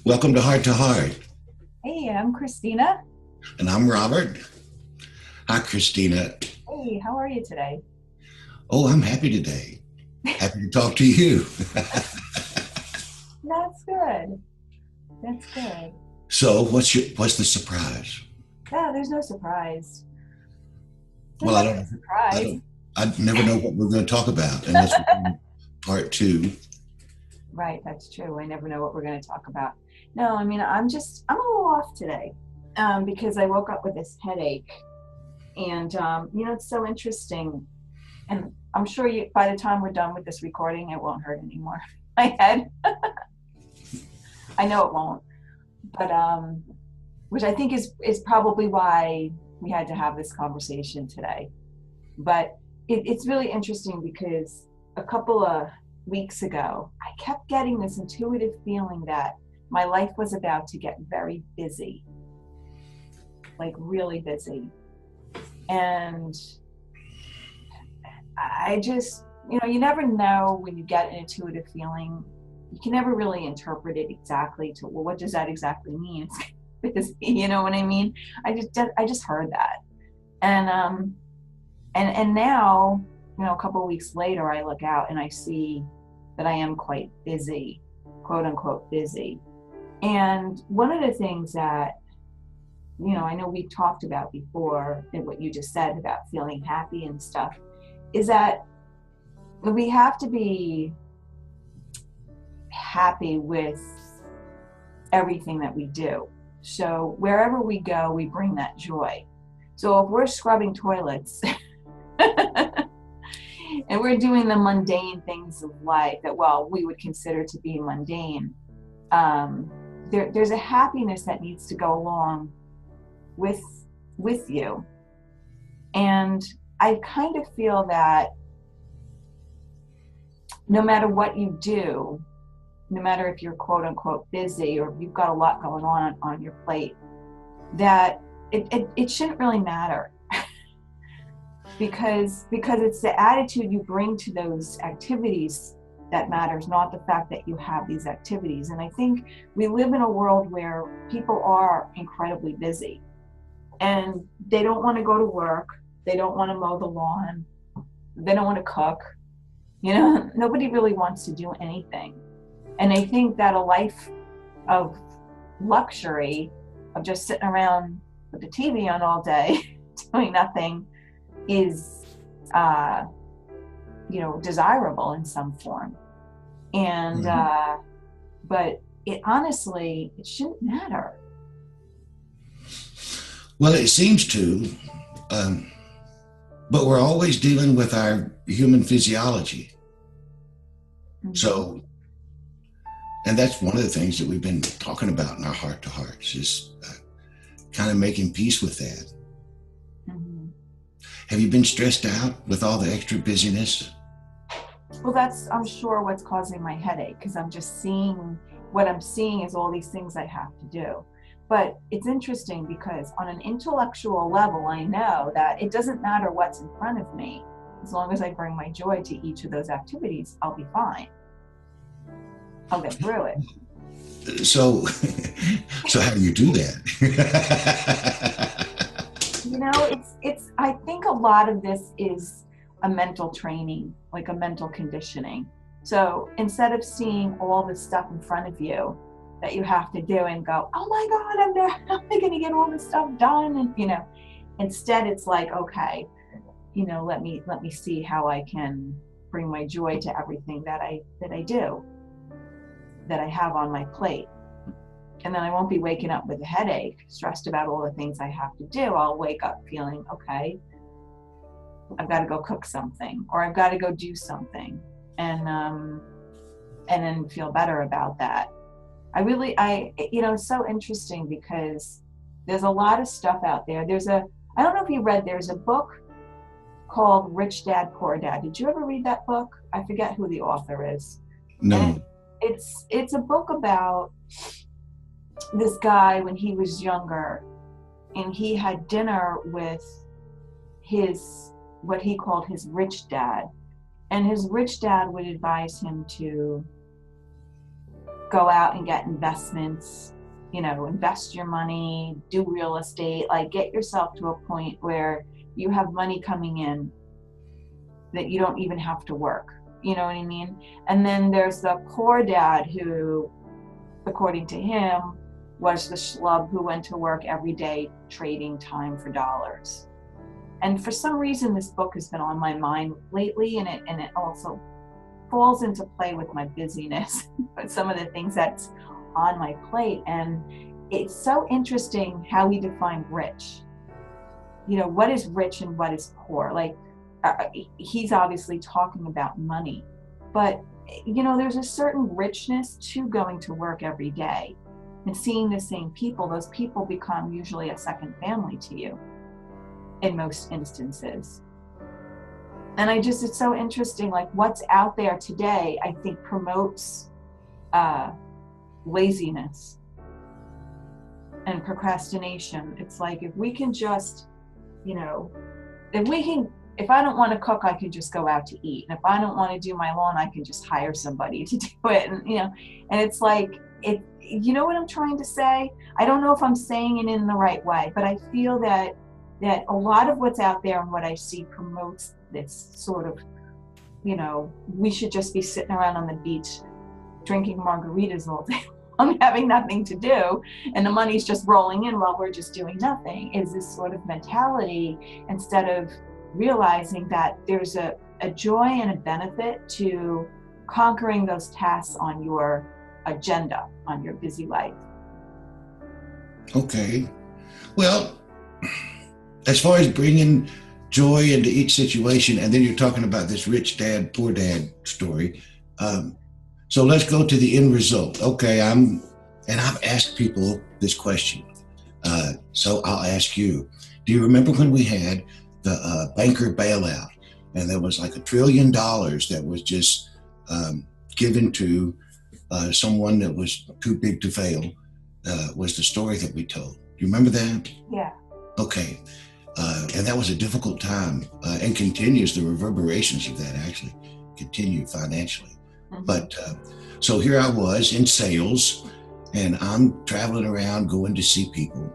Welcome to Heart to Heart. Hey, I'm Christina. And I'm Robert. Hi, Christina. Hey, how are you today? Oh, I'm happy today. Happy to talk to you. That's good. That's good. So, what's the surprise? Yeah, there's no surprise. There's Well, I never don't, a I surprise. don't, I never know what we're going to talk about unless we're doing part two. Right, that's true. I never know what we're going to talk about. No, I mean, I'm a little off today because I woke up with this headache. And, it's so interesting. And I'm sure by the time we're done with this recording, it won't hurt anymore. My head, I know it won't. But which I think is probably why we had to have this conversation today. But it's really interesting because a couple of weeks ago, I kept getting this intuitive feeling that my life was about to get very busy, like really busy. And I just, you never know when you get an intuitive feeling. You can never really interpret it exactly to, well, what does that exactly mean? Because you know what I mean? I just heard that. And now, a couple of weeks later, I look out and I see that I am quite busy, quote unquote busy. And one of the things that, I know we've talked about before, and what you just said about feeling happy and stuff, is that we have to be happy with everything that we do. So wherever we go, we bring that joy. So if we're scrubbing toilets and we're doing the mundane things of life that, well, we would consider to be mundane, there's a happiness that needs to go along with you. And I kind of feel that no matter what you do, no matter if you're quote unquote busy or if you've got a lot going on your plate, that it shouldn't really matter. because it's the attitude you bring to those activities that matters, not the fact that you have these activities. And I think we live in a world where people are incredibly busy and they don't want to go to work, they don't want to mow the lawn, they don't want to cook. Nobody really wants to do anything. And I think that a life of luxury, of just sitting around with the TV on all day doing nothing, is desirable in some form. And but it honestly, it shouldn't matter. Well, it seems to, but we're always dealing with our human physiology. Mm-hmm. So, and that's one of the things that we've been talking about in our heart to hearts is kind of making peace with that. Mm-hmm. Have you been stressed out with all the extra busyness? Well, that's, I'm sure, what's causing my headache, because I'm just seeing, what I'm seeing is all these things I have to do. But it's interesting because on an intellectual level, I know that it doesn't matter what's in front of me. As long as I bring my joy to each of those activities, I'll be fine. I'll get through it. So how do you do that? I think a lot of this is a mental training, like a mental conditioning. So instead of seeing all the stuff in front of you that you have to do and go, oh my God, how am I going to get all this stuff done? And, instead it's like, okay, let me see how I can bring my joy to everything that I do, that I have on my plate. And then I won't be waking up with a headache, stressed about all the things I have to do. I'll wake up feeling, okay, I've got to go cook something, or I've got to go do something, and then feel better about that. It's so interesting because there's a lot of stuff out there. I don't know if you read, there's a book called Rich Dad, Poor Dad. Did you ever read that book? I forget who the author is. No. And it's a book about this guy when he was younger, and he had dinner with what he called his rich dad. And his rich dad would advise him to go out and get investments, invest your money, do real estate, like get yourself to a point where you have money coming in that you don't even have to work. You know what I mean? And then there's the poor dad who, according to him, was the schlub who went to work every day trading time for dollars. And for some reason, this book has been on my mind lately, and it also falls into play with my busyness, but some of the things that's on my plate. And it's so interesting how we define rich. What is rich and what is poor? Like, he's obviously talking about money, but there's a certain richness to going to work every day and seeing the same people. Those people become usually a second family to you in most instances. And it's so interesting, like what's out there today, I think promotes laziness and procrastination. It's like, if we can just, if I don't want to cook, I can just go out to eat. And if I don't want to do my lawn, I can just hire somebody to do it. And it's like, you know what I'm trying to say? I don't know if I'm saying it in the right way, but I feel that a lot of what's out there and what I see promotes this sort of, we should just be sitting around on the beach drinking margaritas all day long, having nothing to do, and the money's just rolling in while we're just doing nothing, is this sort of mentality, instead of realizing that there's a joy and a benefit to conquering those tasks on your agenda, on your busy life. Okay. Well, as far as bringing joy into each situation, and then you're talking about this rich dad, poor dad story. So let's go to the end result. Okay, I've asked people this question. So I'll ask you, do you remember when we had the banker bailout, and there was like $1 trillion that was just given to someone that was too big to fail, was the story that we told. Do you remember that? Yeah. Okay. And that was a difficult time, and continues. The reverberations of that actually continue financially. Mm-hmm. But so here I was in sales, and I'm traveling around going to see people,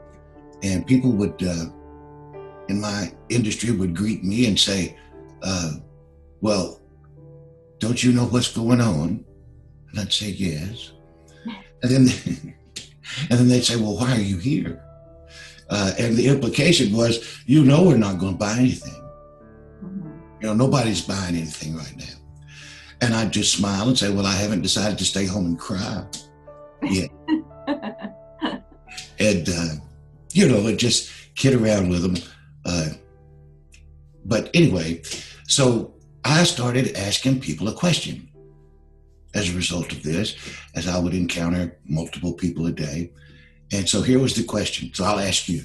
and people would, in my industry, would greet me and say, well, don't you know what's going on? And I'd say, yes. And then they'd say, well, why are you here? And the implication was, we're not going to buy anything. Mm-hmm. Nobody's buying anything right now. And I'd just smile and say, well, I haven't decided to stay home and cry yet. And, and just kid around with them. But anyway, so I started asking people a question as a result of this, as I would encounter multiple people a day. And so here was the question. So I'll ask you,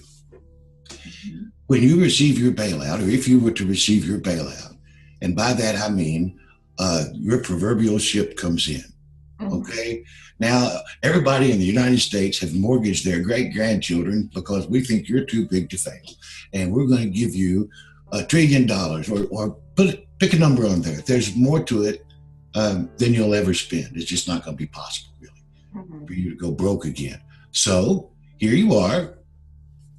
when you receive your bailout, or if you were to receive your bailout, and by that I mean your proverbial ship comes in, okay? Now, everybody in the United States have mortgaged their great-grandchildren because we think you're too big to fail. And we're going to give you $1 trillion, or pick a number on there. There's more to it than you'll ever spend. It's just not going to be possible, really, for you to go broke again. So here you are,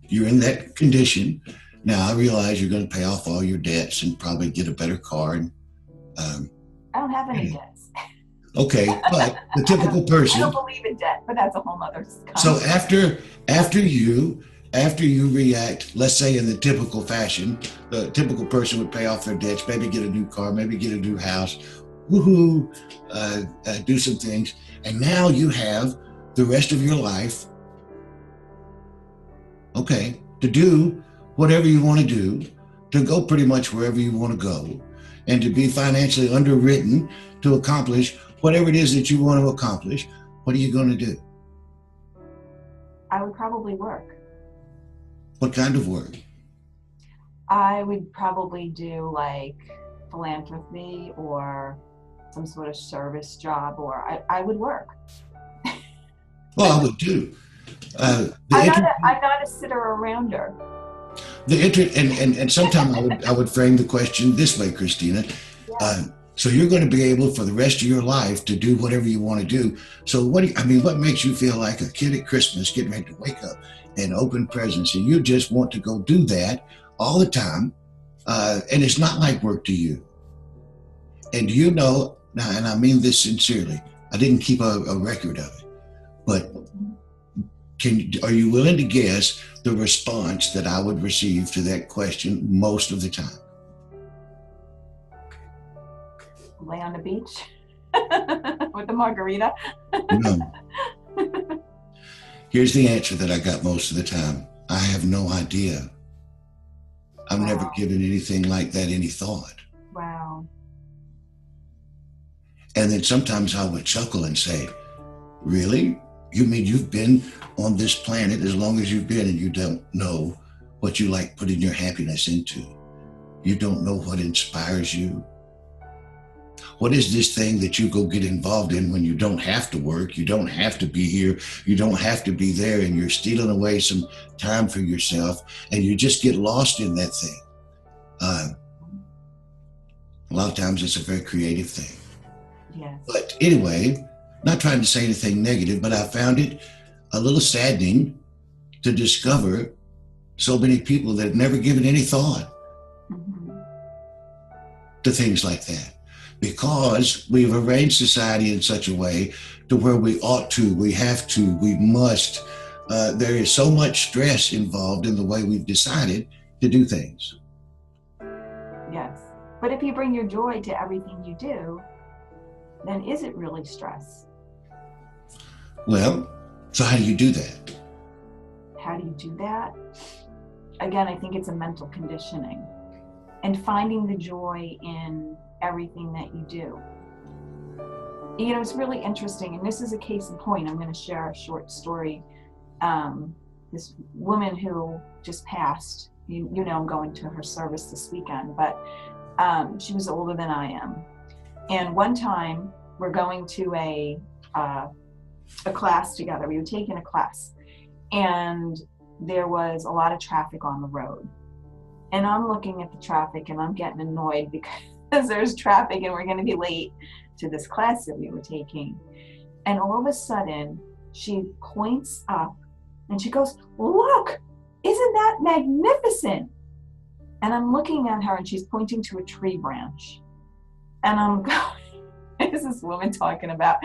you're in that condition. Now I realize you're going to pay off all your debts and probably get a better car. And, I don't have any debts. Okay, but the typical person. I don't believe in debt, but that's a whole other concept. So after you react, let's say in the typical fashion, the typical person would pay off their debts, maybe get a new car, maybe get a new house, woohoo, do some things, and now you have the rest of your life, okay, to do whatever you want to do, to go pretty much wherever you want to go, and to be financially underwritten to accomplish whatever it is that you want to accomplish. What are you going to do? I would probably work. What kind of work? I would probably do like philanthropy or some sort of service job, or I would work. Well, I would too. I'm not a sitter-arounder. And sometimes I would frame the question this way, Christina. Yeah. So you're going to be able for the rest of your life to do whatever you want to do. So what makes you feel like a kid at Christmas getting ready to wake up and open presents and you just want to go do that all the time? And it's not like work to you. And now, and I mean this sincerely, I didn't keep a record of it, but are you willing to guess the response that I would receive to that question most of the time? Lay on the beach with a margarita. No. Here's the answer that I got most of the time. I have no idea. I've never given anything like that any thought. Wow. And then sometimes I would chuckle and say, really? You mean you've been on this planet as long as you've been and you don't know what you like putting your happiness into? You don't know what inspires you? What is this thing that you go get involved in when you don't have to work, you don't have to be here, you don't have to be there, and you're stealing away some time for yourself, and you just get lost in that thing? A lot of times it's a very creative thing. Yes. But anyway, not trying to say anything negative, but I found it a little saddening to discover so many people that have never given any thought to things like that. Because we've arranged society in such a way to where we ought to, we have to, we must. There is so much stress involved in the way we've decided to do things. Yes. But if you bring your joy to everything you do, then is it really stress? Well, so how do you do that? How do you do that? Again, I think it's a mental conditioning and finding the joy in everything that you do. It's really interesting, and this is a case in point. I'm going to share a short story. This woman who just passed, I'm going to her service this weekend, but she was older than I am. And one time we're going to a class together. We were taking a class, and there was a lot of traffic on the road. And I'm looking at the traffic and I'm getting annoyed because there's traffic and we're going to be late to this class that we were taking. And all of a sudden she points up and she goes, "Look, isn't that magnificent?" And I'm looking at her and she's pointing to a tree branch. And I'm going, this is this woman talking about,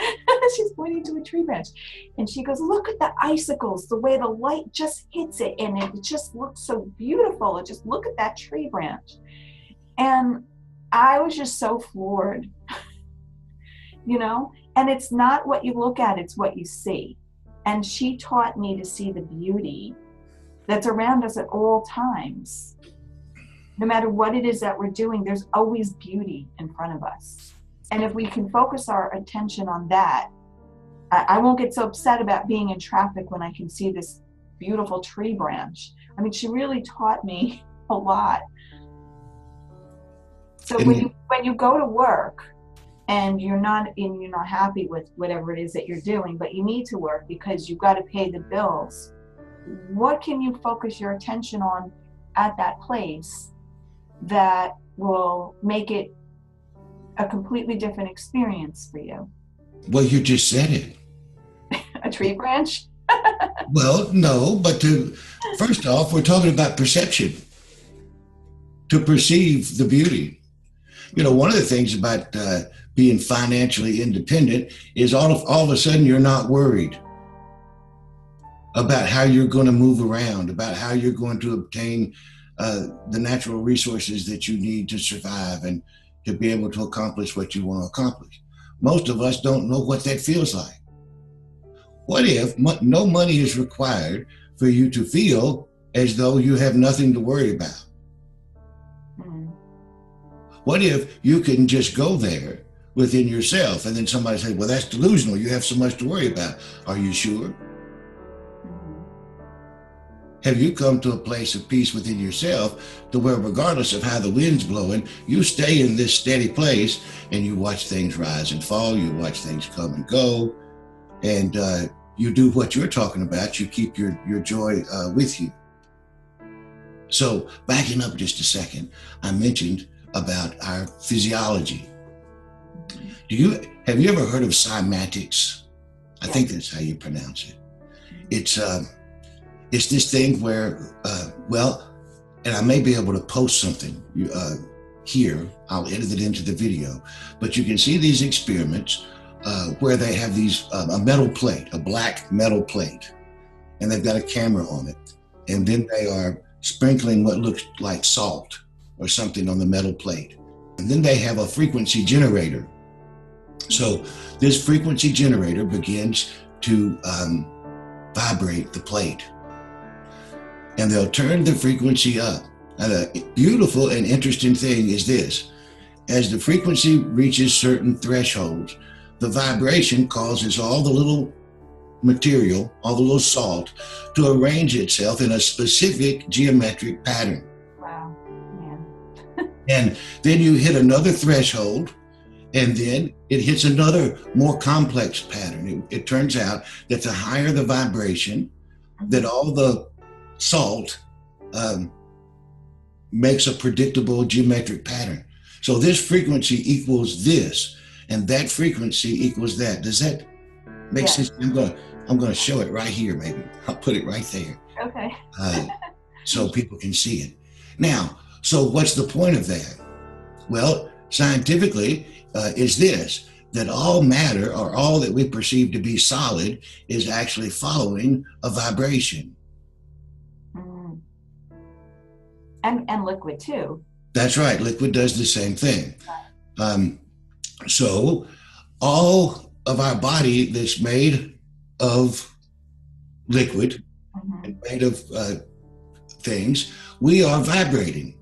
she's pointing to a tree branch. And she goes, "Look at the icicles, the way the light just hits it. And it just looks so beautiful. And just look at that tree branch." And I was just so floored, and it's not what you look at, it's what you see. And she taught me to see the beauty that's around us at all times. No matter what it is that we're doing, there's always beauty in front of us. And if we can focus our attention on that, I won't get so upset about being in traffic when I can see this beautiful tree branch. I mean, she really taught me a lot. So when you go to work and you're not happy with whatever it is that you're doing, but you need to work because you've got to pay the bills, what can you focus your attention on at that place that will make it a completely different experience for you? Well, you just said it. A tree branch? Well, no, but first off, we're talking about perception. To perceive the beauty. One of the things about being financially independent is all of a sudden you're not worried about how you're going to move around, about how you're going to obtain the natural resources that you need to survive and to be able to accomplish what you want to accomplish. Most of us don't know what that feels like. What if no money is required for you to feel as though you have nothing to worry about? What if you can just go there within yourself and then somebody say, "Well, that's delusional. You have so much to worry about." Are you sure? Have you come to a place of peace within yourself to where regardless of how the wind's blowing, you stay in this steady place and you watch things rise and fall, you watch things come and go, and you do what you're talking about, you keep your joy with you. So backing up just a second, I mentioned about our physiology. Have you ever heard of cymatics? I Yeah. think that's how you pronounce it. It's this thing where, and I may be able to post something here. I'll edit it into the video, but you can see these experiments where they have a metal plate, a black metal plate, and they've got a camera on it, and then they are sprinkling what looks like salt or something on the metal plate, and then they have a frequency generator. So this frequency generator begins to vibrate the plate, and they'll turn the frequency up. And a beautiful and interesting thing is this: as the frequency reaches certain thresholds, the vibration causes all the little material, all the little salt, to arrange itself in a specific geometric pattern. Wow. Yeah. And then you hit another threshold, and then it hits another more complex pattern. It turns out that the higher the vibration, that all the salt makes a predictable geometric pattern. So this frequency equals this, and that frequency equals that. Does that make sense? I'm going to show it right here. Maybe I'll put it right there. Okay. So people can see it. Now, so what's the point of that? Well, scientifically, is this: that all matter, or all that we perceive to be solid, is actually following a vibration. And liquid too. That's right. Liquid does the same thing. So all of our body that's made of liquid and made of things, we are vibrating.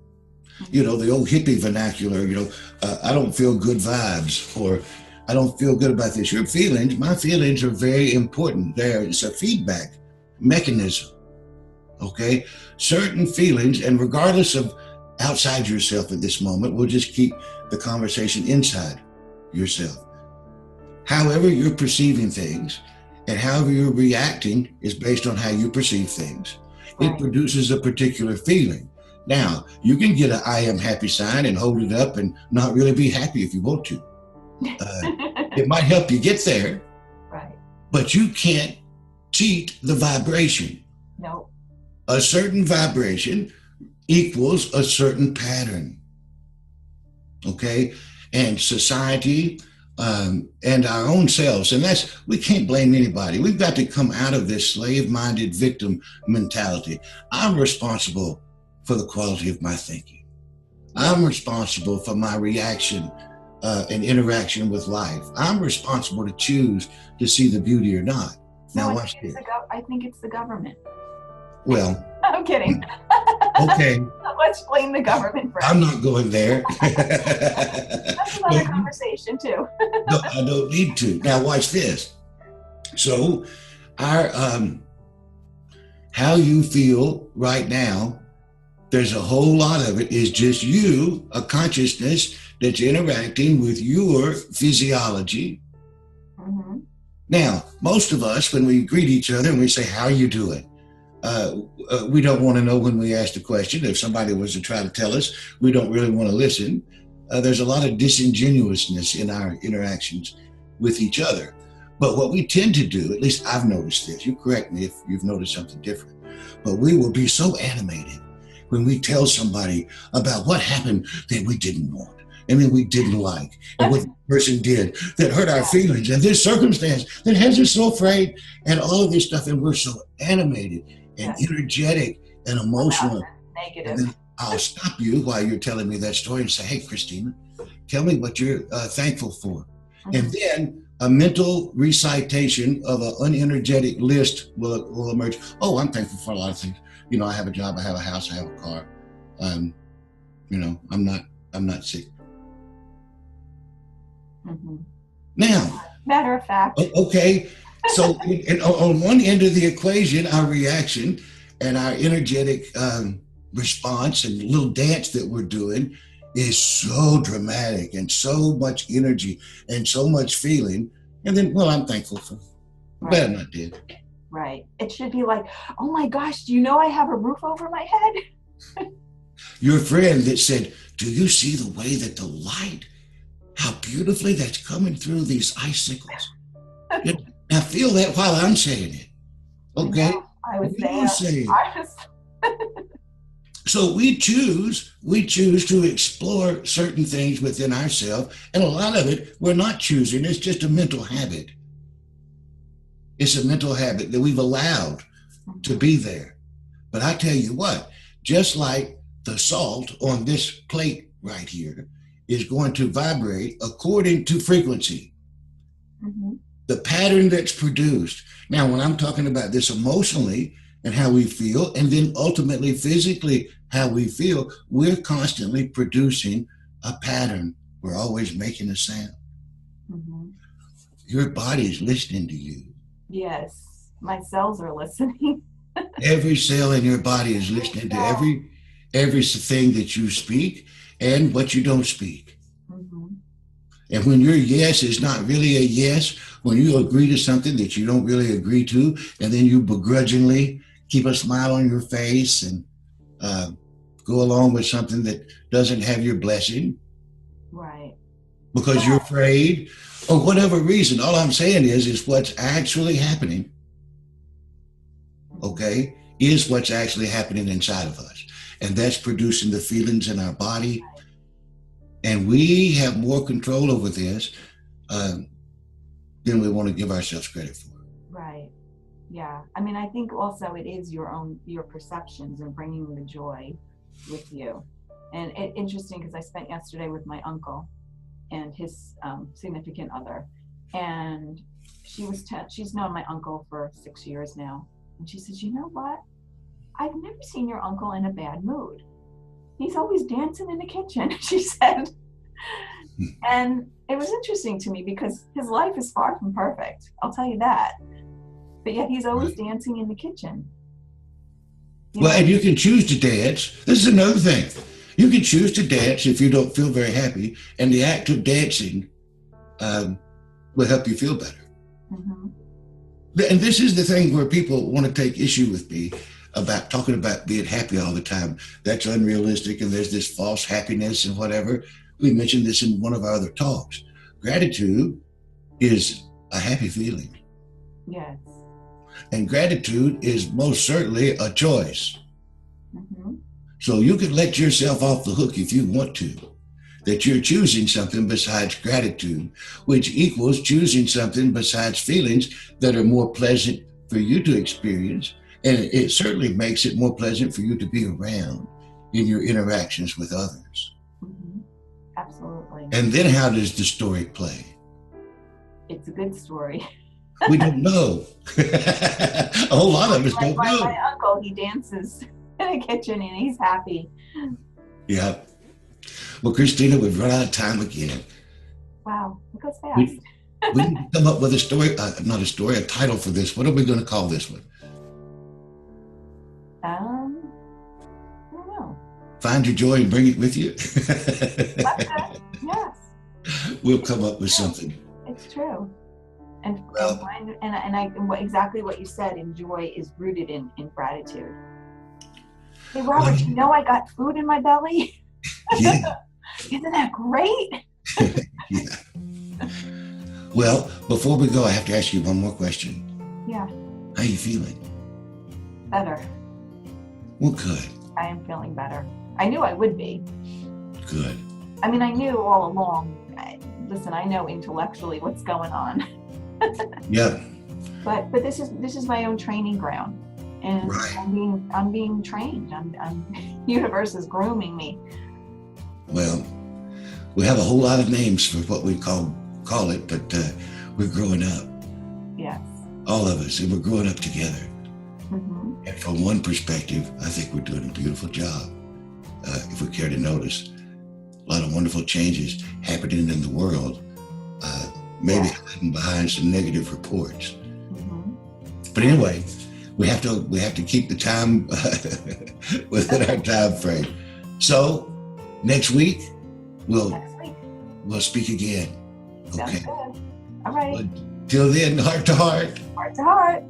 You know, the old hippie vernacular, I don't feel good vibes, or I don't feel good about this. Your feelings, my feelings are very important. It's a feedback mechanism. Okay, certain feelings, and regardless of outside yourself at this moment, we'll just keep the conversation inside yourself. However you're perceiving things and however you're reacting is based on how you perceive things. It produces a particular feeling. Now, you can get an I am happy sign and hold it up and not really be happy if you want to. It might help you get there, but you can't cheat the vibration. No. A certain vibration equals a certain pattern. Okay? And society and our own selves, and we can't blame anybody. We've got to come out of this slave-minded victim mentality. I'm responsible for the quality of my thinking. I'm responsible for my reaction and interaction with life. I'm responsible to choose to see the beauty or not. Now, watch this. I think it's the government. Well, I'm kidding. Okay. Let's blame the government for it. I'm not going there. That's another conversation too. No, I don't need to. Now watch this. So our how you feel right now, there's a whole lot of it is just you, a consciousness that's interacting with your physiology. Now, most of us, when we greet each other and we say, "How are you doing?" We don't want to know when we ask the question. If somebody was to try to tell us, we don't really want to listen. There's a lot of disingenuousness in our interactions with each other. But what we tend to do, at least I've noticed this, you correct me if you've noticed something different, but we will be so animated when we tell somebody about what happened that we didn't want, and then we didn't like, and what the person did that hurt our feelings, and this circumstance that has us so afraid, and all of this stuff, and we're so animated and energetic and emotional. Negative. And then I'll stop you while you're telling me that story and say, "Hey, Christina, tell me what you're thankful for." And then a mental recitation of an unenergetic list will emerge. "Oh, I'm thankful for a lot of things. I have a job, I have a house, I have a car. I'm not sick." Now, matter of fact. Okay. So on one end of the equation, our reaction and our energetic response and little dance that we're doing is so dramatic and so much energy and so much feeling. And then, well, I'm thankful for glad I'm not dead. Right. It should be like, "Oh my gosh, do you know I have a roof over my head?" Your friend that said, "Do you see the way that the light how beautifully that's coming through these icicles. Now feel that while I'm saying it. Okay? I was You there. say it. I was. So we choose to explore certain things within ourselves, and a lot of it we're not choosing. It's just a mental habit. It's a mental habit that we've allowed to be there. But I tell you what, just like the salt on this plate right here is going to vibrate according to frequency, the pattern that's produced. Now, when I'm talking about this emotionally and how we feel, and then ultimately physically how we feel, we're constantly producing a pattern. We're always making a sound. Your body's listening to you. Yes, my cells are listening. Every cell in your body is listening to everything that you speak and what you don't speak. And when your yes is not really a yes, when you agree to something that you don't really agree to, and then you begrudgingly keep a smile on your face and go along with something that doesn't have your blessing, right? Because you're afraid or whatever reason. All I'm saying is what's actually happening, okay, is what's actually happening inside of us. And that's producing the feelings in our body. And we have more control over this than we want to give ourselves credit for. Right. Yeah. I mean, I think also it is your perceptions and bringing the joy with you. And interesting because I spent yesterday with my uncle and his significant other. And she's known my uncle for 6 years now. And she says, you know what? I've never seen your uncle in a bad mood. He's always dancing in the kitchen, she said. And it was interesting to me because his life is far from perfect. I'll tell you that. But yet he's always dancing in the kitchen. Well, and you can choose to dance. This is another thing. You can choose to dance if you don't feel very happy. And the act of dancing will help you feel better. And this is the thing where people want to take issue with me about talking about being happy all the time. That's unrealistic, and there's this false happiness and whatever. We mentioned this in one of our other talks. Gratitude is a happy feeling. Yes. And gratitude is most certainly a choice. So you can let yourself off the hook if you want to, that you're choosing something besides gratitude, which equals choosing something besides feelings that are more pleasant for you to experience. And it certainly makes it more pleasant for you to be around in your interactions with others. Absolutely. And then how does the story play? It's a good story. We don't know. A whole lot of us don't know. My uncle, he dances in the kitchen and he's happy. Yeah. Well, Christina, we've run out of time again. Wow, it goes fast. We need to come up with a story, a title for this. What are we going to call this one? I don't know. Find your joy and bring it with you. Okay. Yes. We'll come up with something. It's true. And exactly what you said, and joy is rooted in gratitude. Hey, Robert, you know I got food in my belly? Yeah. Isn't that great? Yeah. Well, before we go, I have to ask you one more question. Yeah. How are you feeling? Better. Well, good. I am feeling better. I knew I would be. Good. I mean, I knew all along. Listen, I know intellectually what's going on. Yeah. But this is my own training ground, and right. I'm being trained. Universe is grooming me. Well, we have a whole lot of names for what we call it, but we're growing up. Yes. All of us, and we're growing up together. And from one perspective, I think we're doing a beautiful job. If we care to notice, a lot of wonderful changes happening in the world, maybe hiding behind some negative reports. But anyway, we have to keep the time within our time frame. So next week we'll speak again. Sounds Okay. good. All right. Well, till then, heart to heart. Heart to heart.